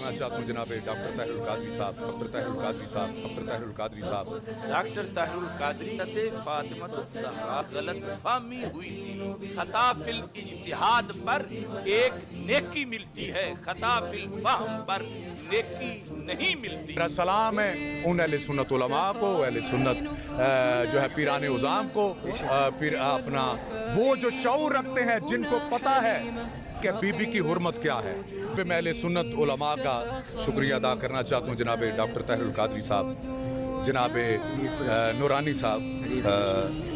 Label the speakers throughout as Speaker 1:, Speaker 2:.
Speaker 1: करना चाहता हूँ जनाब डॉक्टर ताहिरुल कादरी साहब, डॉक्टर ताहिरुल कादरी साहब, डॉक्टर ताहिरुल कादरी साहब।
Speaker 2: डॉक्टर ताहिरुल कादरी फातिमतुज़ ज़हरा गलत फहमी हुई थी। खता फिल इज्तिहाद पर एक नेकी मिलती है, खता फिल फहम पर नेकी नहीं मिलती।
Speaker 1: मेरा सलाम है उन अहले सुन्नत उलमा को, अहले सुन्नत जो है पीराने उज़ाम को, फिर अपना वो जो शऊर रखते हैं, जिनको पता है कि बीबी की हुर्मत क्या है। फिर मैं अहले सुन्नत उलमा का शुक्रिया अदा करना चाहता हूँ जनाब डॉक्टर ताहिरुल कादरी साहब, जनाब नूरानी साहब,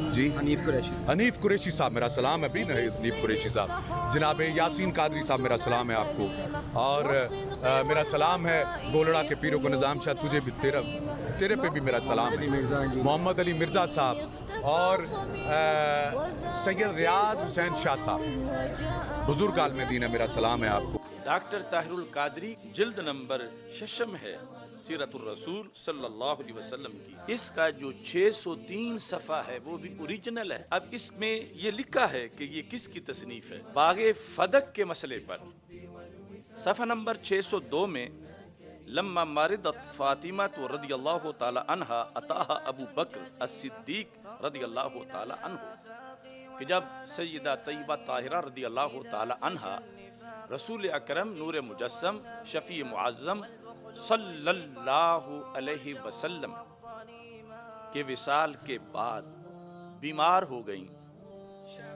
Speaker 1: जी हनीफ कुरैशी साहब, मेरा सलाम है भी हनीफ कुरैशी साहब, जनाब यासीन कादरी साहब, मेरा सलाम है आपको, और मेरा सलाम है गोलड़ा के पीरों को निज़ाम शाह, तुझे भी तेरे पे भी मेरा सलाम है, मोहम्मद अली मिर्ज़ा साहब और सैयद रियाज हुसैन शाह साहब, बुजुर्ग आलम दीन है, मेरा सलाम है आपको।
Speaker 2: डॉक्टर ताहिरुल कादरी जिल्द नंबर 6 है सीरतुर रसूल सल्लल्लाहु अलैहि वसल्लम की। इसका जो 603 सफ़ा है वो भी ओरिजिनल है। अब इसमें ये लिखा है कि ये किसकी तसनीफ है। बागे फदक के मसले पर सफ़ा नंबर 602 में लम्मा मारिदत फातिमा तो रदियल्लाहु ताला अन्हा अताहा अबू बकर as-सिद्दीक रदियल्लाहु ताला अन्हु, कि जब सैयदा तैयबा ताहिरा रदियल्लाहु ताला अन्हा रसूल अकरम नूर मुजस्सम शफी मुअज़्ज़म सल्लल्लाहु अलैहि वसल्लम के विसाल के बाद बीमार हो गईं,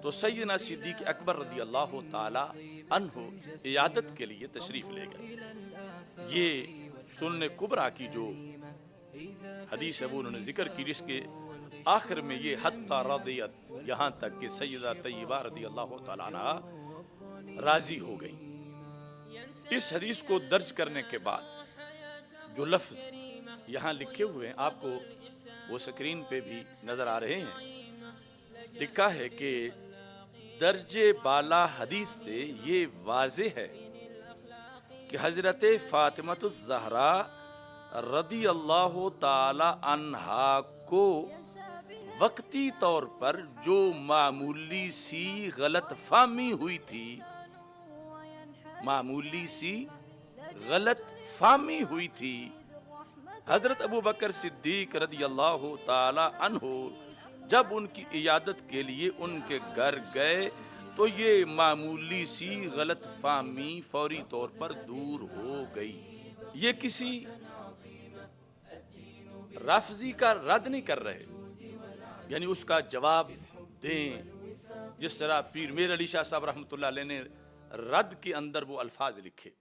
Speaker 2: तो सैयदना सिद्दीक अकबर रदियल्लाहु ताला अन्हु इयादत के लिए तशरीफ ले गए। ये सुन्ने कुबरा की जो हदीस है वो उन्होंने जिक्र की, जिसके आखिर में ये हत्ता रदियत, यहाँ तक कि सैयदा तैयबा रदियल्लाहु ताला अन्हा राजी हो गई। इस हदीस को दर्ज करने के बाद जो लफ्ज यहाँ लिखे हुए हैं आपको वो स्क्रीन पे भी नजर आ रहे हैं। लिखा है कि दर्जे बाला हदीस से ये वाज़ेह है कि हजरत फातिमतुज़ ज़हरा रदी अल्लाह ताला अन्हा को वक्ती तौर पर जो मामूली सी गलत फहमी हुई थी, मामूली सी गलत फहमी हुई थी, हजरत अबू बकर सिद्दीक रदी अल्लाह ताला अन्हो जब उनकी इयादत के लिए उनके घर गए तो ये मामूली सी गलत फहमी फौरी तौर पर दूर हो गई। ये किसी रफ्जी का रद्द नहीं कर रहे, यानी उसका जवाब दें जिस तरह पीर मीर अली शाह साहब रहमतुल्लाह अलैह ने रद्द के अंदर वो अल्फाज लिखे।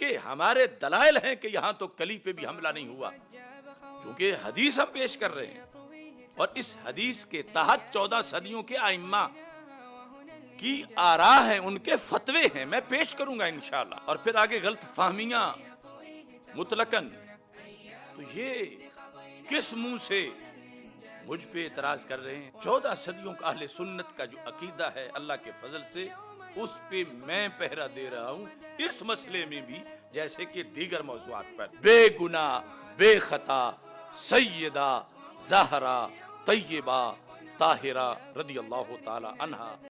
Speaker 2: जबकि हमारे दलाइल हैं कि यहां तो कली पे भी हमला नहीं हुआ, क्योंकि हदीस हम पेश कर रहे हैं और इस हदीस के तहत 14 सदियों के आइम्मा की आरा है, उनके फतवे हैं, मैं पेश करूंगा इंशाअल्लाह। और फिर आगे गलत फहमियां मुतलकन, तो ये किस मुंह से मुझ पे इतराज कर रहे हैं? 14 सदियों का अहले सुन्नत का जो अकीदा है अल्लाह के फजल से उस पे मैं पहरा दे रहा हूं, इस मसले में भी जैसे कि दीगर मौज़ूआत पर। बेगुना बेखता सैयदा ज़हरा तय्यबा ताहिरा रदियल्लाहु ताला अन्हा